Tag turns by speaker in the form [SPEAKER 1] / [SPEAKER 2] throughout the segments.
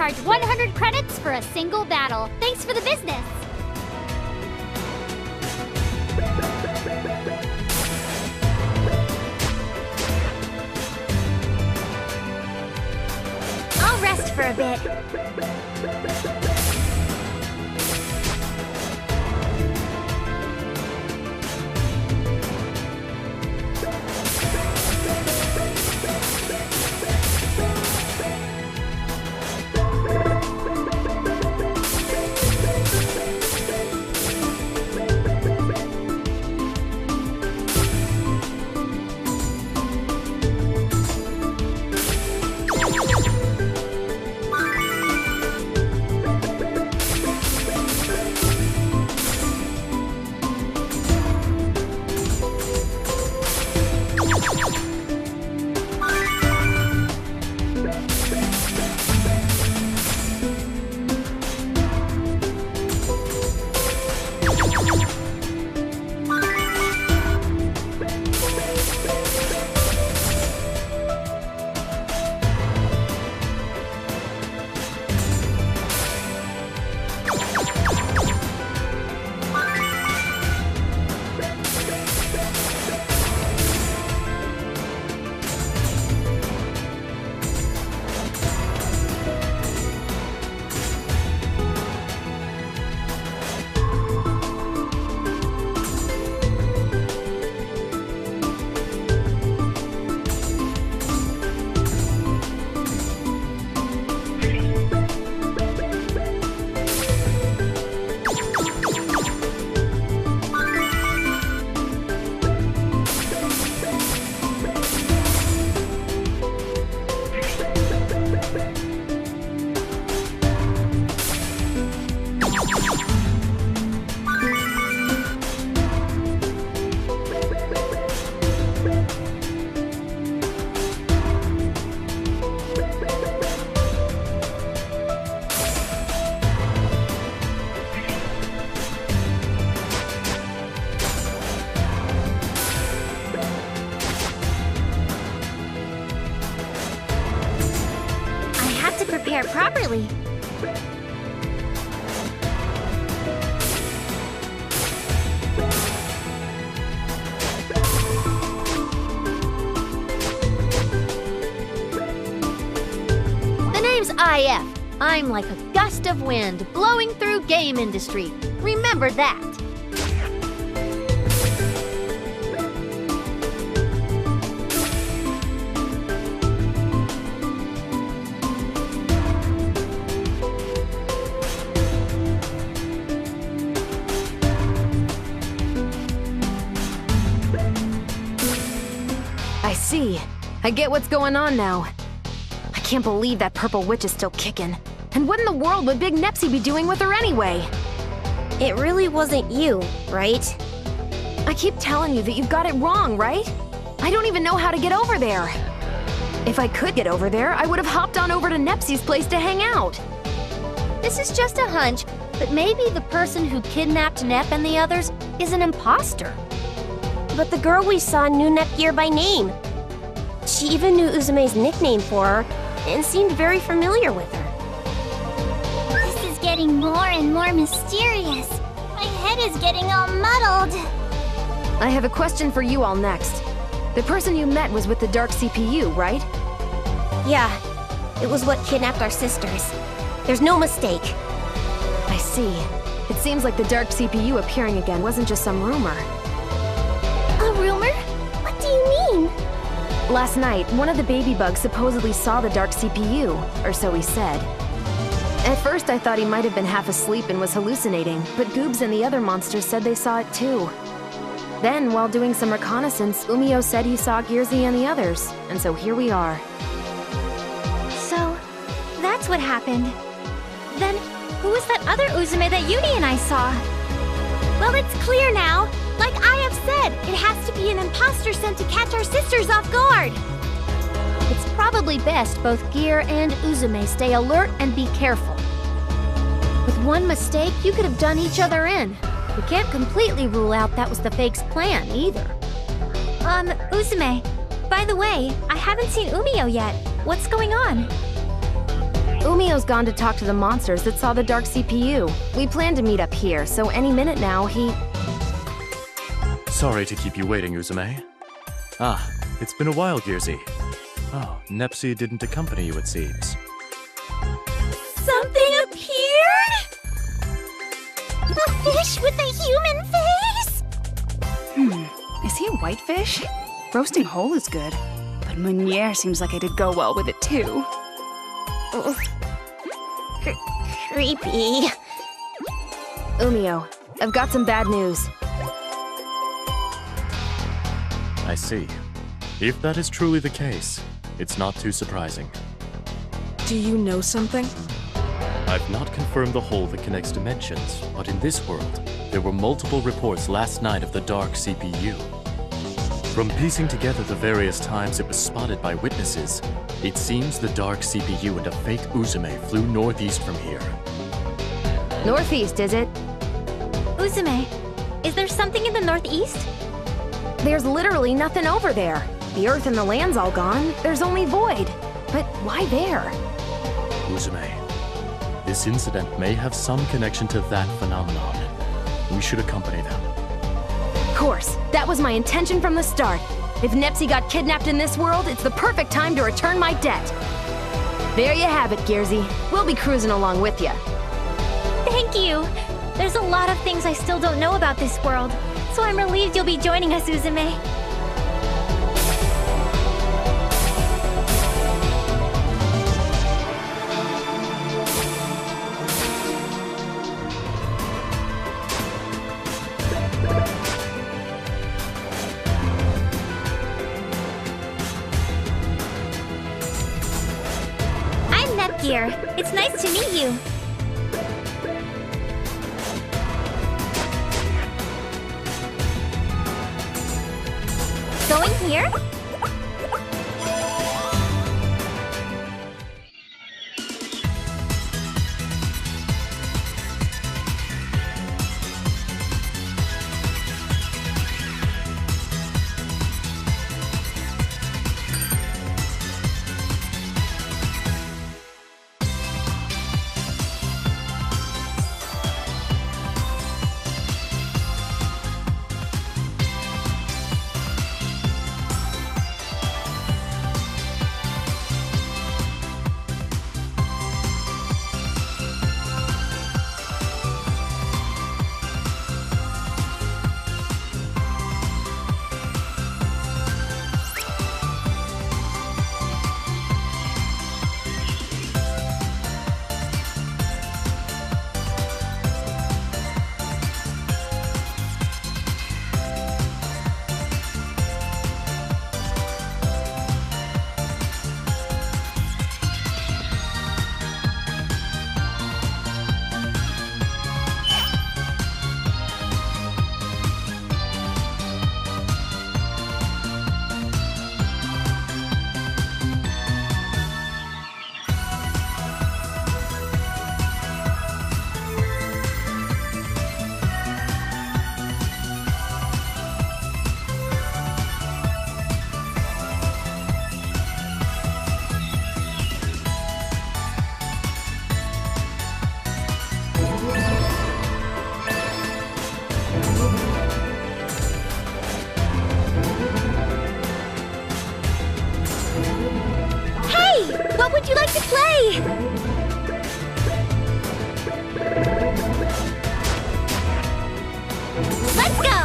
[SPEAKER 1] charge 100 credits for a single battle. Thanks for the business! I'll rest for a bit. Properly. The name's IF. I'm like a gust of wind blowing through game industry. Remember that.
[SPEAKER 2] See, I get what's going on now. I can't believe that purple witch is still kicking. And what in the world would Big Nepsy be doing with her anyway?
[SPEAKER 3] It really wasn't you, right?
[SPEAKER 2] I keep telling you that you've got it wrong, right? I don't even know how to get over there. If I could get over there, I would have hopped on over to Nepsy's place to hang out.
[SPEAKER 1] This is just a hunch, but maybe the person who kidnapped Nep and the others is an imposter.
[SPEAKER 3] But the girl we saw knew Nepgear by name. She even knew Uzume's nickname for her, and seemed very familiar with her.
[SPEAKER 1] This is getting more and more mysterious. My head is getting all muddled.
[SPEAKER 2] I have a question for you all next. The person you met was with the Dark CPU, right?
[SPEAKER 3] Yeah, it was what kidnapped our sisters. There's no mistake.
[SPEAKER 2] I see. It seems like the Dark CPU appearing again wasn't just some rumor.
[SPEAKER 1] A rumor? What do you mean?
[SPEAKER 2] Last night, one of the baby bugs supposedly saw the Dark CPU, or so he said. At first, I thought he might have been half asleep and was hallucinating, but Goobs and the other monsters said they saw it too. Then, while doing some reconnaissance, Umio said he saw Gearsy and the others, and so here we are.
[SPEAKER 1] So, that's what happened. Then, who was that other Uzume that Uni and I saw? Well, it's clear now. Like I have said, it has to be an imposter sent to catch our sisters off guard. It's probably best both Gear and Uzume stay alert and be careful. With one mistake, you could have done each other in. We can't completely rule out that was the fake's plan, either. Uzume, by the way, I haven't seen Umio yet. What's going on?
[SPEAKER 2] Umio's gone to talk to the monsters that saw the dark CPU. We plan to meet up here, so any minute now,
[SPEAKER 4] Sorry to keep you waiting, Uzume. Ah, it's been a while, Gearsy. Oh, Nepsy didn't accompany you, it seems.
[SPEAKER 1] Something appeared? A fish with a human face?
[SPEAKER 5] Is he a whitefish? Roasting whole is good, but Meunier seems like it'd go well with it too.
[SPEAKER 3] Creepy.
[SPEAKER 2] Umio, I've got some bad news.
[SPEAKER 4] I see. If that is truly the case, it's not too surprising.
[SPEAKER 6] Do you know something?
[SPEAKER 4] I've not confirmed the hole that connects dimensions, but in this world, there were multiple reports last night of the dark CPU. From piecing together the various times it was spotted by witnesses, it seems the dark CPU and a fake Uzume flew northeast from here.
[SPEAKER 2] Northeast, is it?
[SPEAKER 1] Uzume, is there something in the northeast?
[SPEAKER 2] There's literally nothing over there. The earth and the land's all gone. There's only void. But why there?
[SPEAKER 4] Uzume, this incident may have some connection to that phenomenon. We should accompany them.
[SPEAKER 2] Of course, that was my intention from the start. If Nepsy got kidnapped in this world, it's the perfect time to return my debt. There you have it, Gearsy. We'll be cruising along with you.
[SPEAKER 1] Thank you. There's a lot of things I still don't know about this world, so I'm relieved you'll be joining us, Uzume. Here. It's nice to meet you. Going here? What would you like to play? Let's go!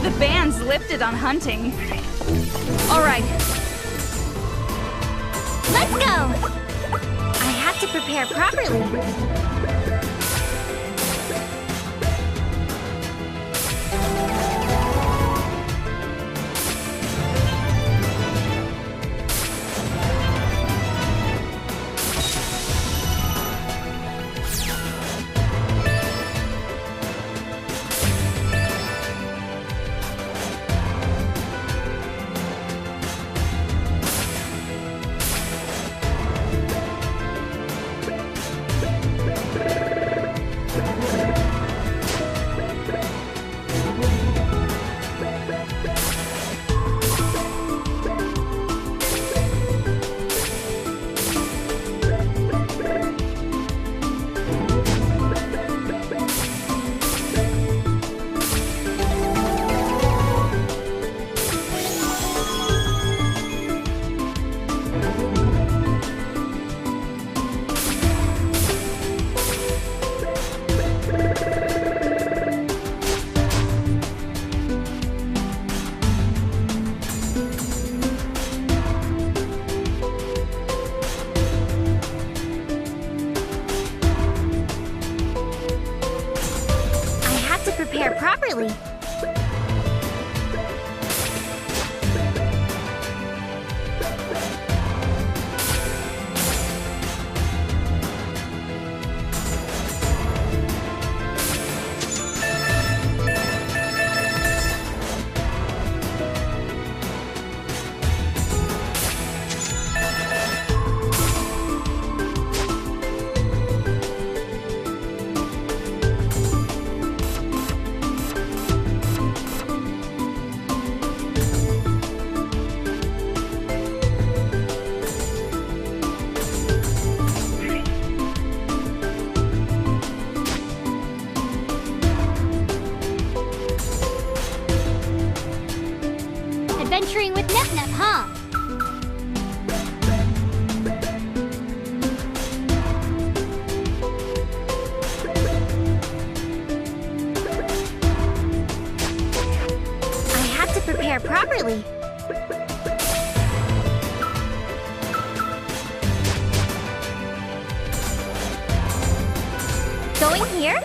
[SPEAKER 5] The ban's lifted on hunting. All right.
[SPEAKER 1] Let's go! I have to prepare properly. immediately. Adventuring with Nep, huh? I have to prepare properly. Going here?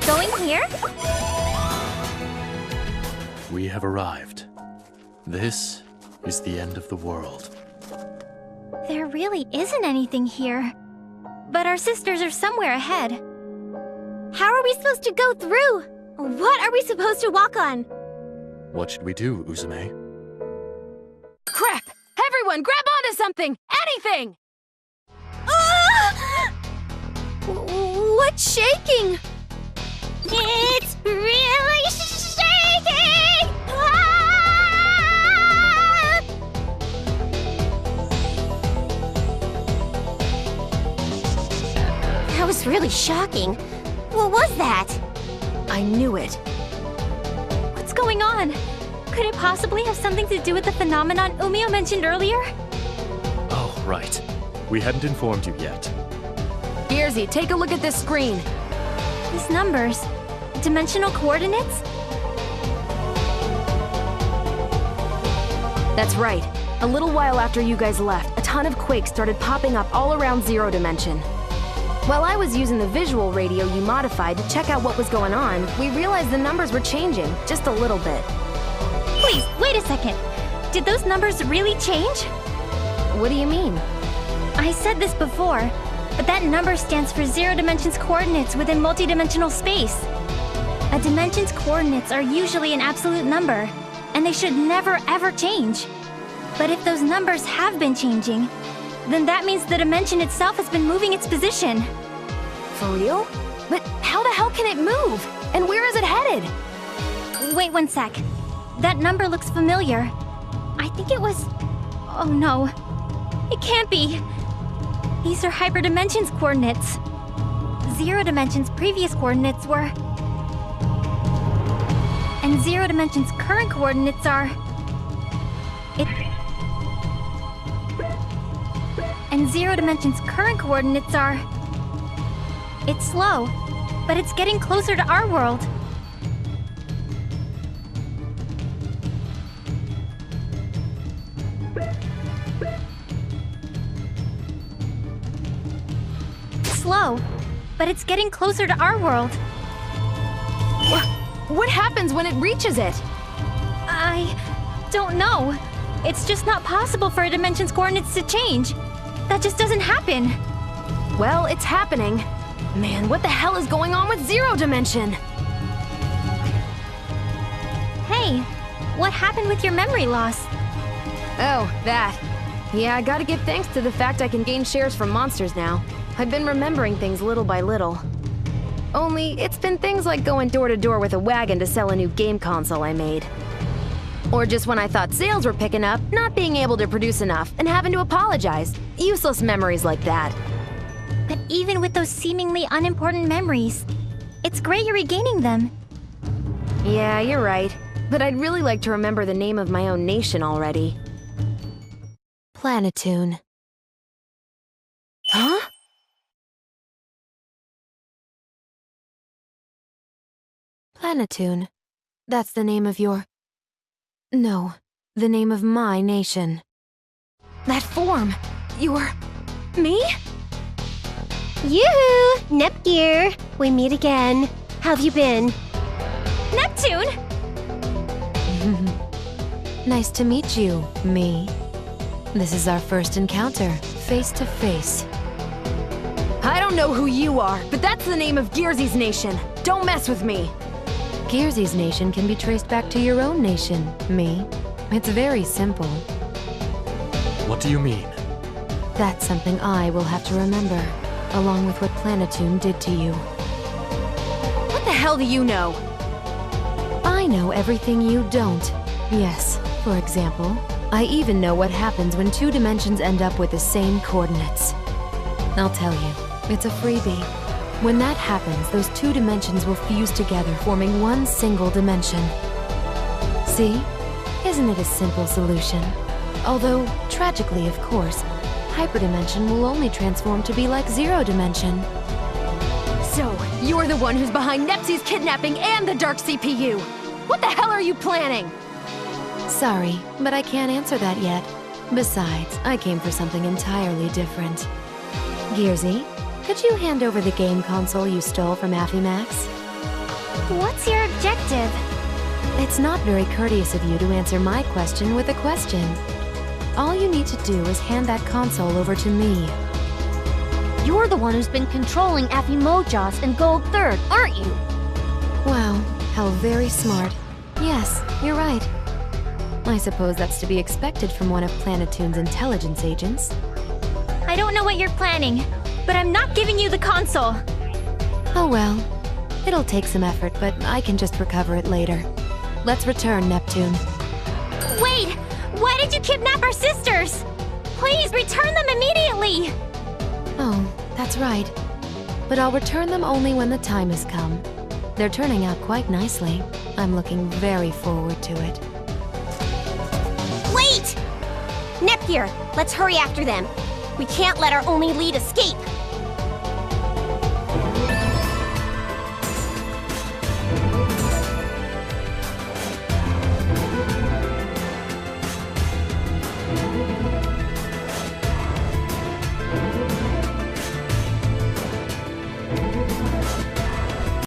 [SPEAKER 1] Going here?
[SPEAKER 4] We have arrived. This is the end of the world.
[SPEAKER 1] There really isn't anything here. But our sisters are somewhere ahead. How are we supposed to go through? What are we supposed to walk on?
[SPEAKER 4] What should we do, Uzume?
[SPEAKER 2] Crap! Everyone, grab onto something! Anything!
[SPEAKER 1] Ah! What's shaking? It's really shaking! Ah!
[SPEAKER 3] That was really shocking. What was that?
[SPEAKER 2] I knew it.
[SPEAKER 1] What's going on? Could it possibly have something to do with the phenomenon Umio mentioned earlier?
[SPEAKER 4] Oh, right. We hadn't informed you yet.
[SPEAKER 2] Gearsy, take a look at this screen.
[SPEAKER 1] These numbers. Dimensional coordinates?
[SPEAKER 2] That's right. A little while after you guys left, a ton of quakes started popping up all around Zero Dimension. While I was using the visual radio you modified to check out what was going on, we realized the numbers were changing, just a little bit.
[SPEAKER 1] Please, Wait a second. Did those numbers really change?
[SPEAKER 2] What do you mean?
[SPEAKER 1] I said this before, but that number stands for Zero Dimension's coordinates within multidimensional space. A dimension's coordinates are usually an absolute number, and they should never ever change. But if those numbers have been changing, then that means the dimension itself has been moving its position.
[SPEAKER 2] For real? But how the hell can it move? And where is it headed?
[SPEAKER 1] Wait one sec. That number looks familiar. I think it was... Oh no. It can't be. These are Hyperdimension's coordinates. Zero Dimension's previous coordinates were... And Zero Dimension's current coordinates are... And Zero Dimension's current coordinates are... It's slow, but it's getting closer to our world. Slow, but it's getting closer to our world.
[SPEAKER 2] What happens when it reaches it?
[SPEAKER 1] I don't know. It's just not possible for a dimension's coordinates to change. That just doesn't happen.
[SPEAKER 2] Well, it's happening. Man, what the hell is going on with Zero Dimension?
[SPEAKER 1] Hey, what happened with your memory loss?
[SPEAKER 2] Oh, that. Yeah, I gotta give thanks to the fact I can gain shares from monsters now. I've been remembering things little by little. Only, it's been things like going door to door with a wagon to sell a new game console I made. Or just when I thought sales were picking up, not being able to produce enough, and having to apologize. Useless memories like that.
[SPEAKER 1] But even with those seemingly unimportant memories, it's great you're regaining them.
[SPEAKER 2] Yeah, you're right. But I'd really like to remember the name of my own nation already. Planetoon. Huh? Planetoon. That's the name of your... No, the name of my nation. That form! You're... me?
[SPEAKER 3] Yoo-hoo! Nep here. We meet again. How have you been?
[SPEAKER 1] Neptune!
[SPEAKER 2] Nice to meet you, me. This is our first encounter, face to face. I don't know who you are, but that's the name of Gearsy's nation. Don't mess with me. Gearsy's nation can be traced back to your own nation, me. It's very simple.
[SPEAKER 4] What do you mean?
[SPEAKER 2] That's something I will have to remember, along with what Planetoon did to you. What the hell do you know? I know everything you don't. Yes, for example, I even know what happens when two dimensions end up with the same coordinates. I'll tell you, it's a freebie. When that happens, those two dimensions will fuse together, forming one single dimension. See? Isn't it a simple solution? Although, tragically of course, Hyperdimension will only transform to be like Zero Dimension. So, you're the one who's behind Nepsy's kidnapping and the Dark CPU! What the hell are you planning? Sorry, but I can't answer that yet. Besides, I came for something entirely different. Gearsy, could you hand over the game console you stole from Affymax?
[SPEAKER 1] What's your objective?
[SPEAKER 2] It's not very courteous of you to answer my question with a question. All you need to do is hand that console over to me.
[SPEAKER 3] You're the one who's been controlling Affymojas and Gold Third, aren't you?
[SPEAKER 2] Wow, how very smart. Yes, you're right. I suppose that's to be expected from one of Planetoon's intelligence agents.
[SPEAKER 1] I don't know what you're planning, but I'm not giving you the console.
[SPEAKER 2] Oh well. It'll take some effort, but I can just recover it later. Let's return, Neptune.
[SPEAKER 1] Wait! Why did you kidnap our sisters? Please return them immediately!
[SPEAKER 2] Oh, that's right. But I'll return them only when the time has come. They're turning out quite nicely. I'm looking very forward to it.
[SPEAKER 3] Wait! Nep here. Let's hurry after them. We can't let our only lead escape.